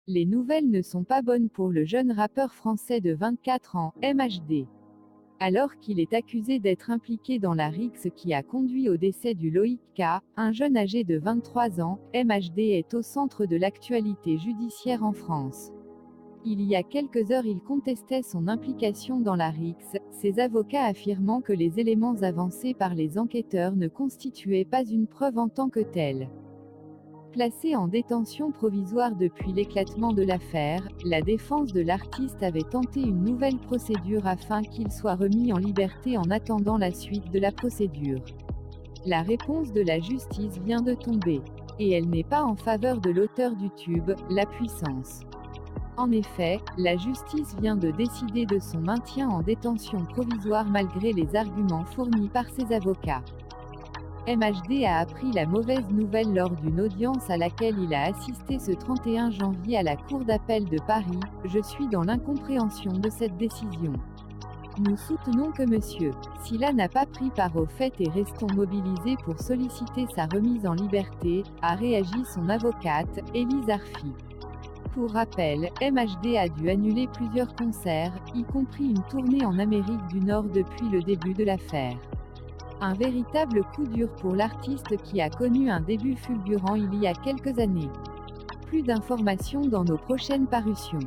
Les nouvelles ne sont pas bonnes pour le jeune rappeur français de 24 ans, MHD. Alors qu'il est accusé d'être impliqué dans la rixe qui a conduit au décès du Loïc K, un jeune âgé de 23 ans, MHD est au centre de l'actualité judiciaire en France. Il y a quelques heures, il contestait son implication dans la rixe, ses avocats affirmant que les éléments avancés par les enquêteurs ne constituaient pas une preuve en tant que telle. Placé en détention provisoire depuis l'éclatement de l'affaire, la défense de l'artiste avait tenté une nouvelle procédure afin qu'il soit remis en liberté en attendant la suite de la procédure. La réponse de la justice vient de tomber. Et elle n'est pas en faveur de l'auteur du tube, La Puissance. En effet, la justice vient de décider de son maintien en détention provisoire malgré les arguments fournis par ses avocats. MHD a appris la mauvaise nouvelle lors d'une audience à laquelle il a assisté ce 31 janvier à la Cour d'appel de Paris. Je suis dans l'incompréhension de cette décision. Nous soutenons que M. Sylla n'a pas pris part au fait et restons mobilisés pour solliciter sa remise en liberté, a réagi son avocate, Élise Arfi. Pour rappel, MHD a dû annuler plusieurs concerts, y compris une tournée en Amérique du Nord depuis le début de l'affaire. Un véritable coup dur pour l'artiste qui a connu un début fulgurant il y a quelques années. Plus d'informations dans nos prochaines parutions.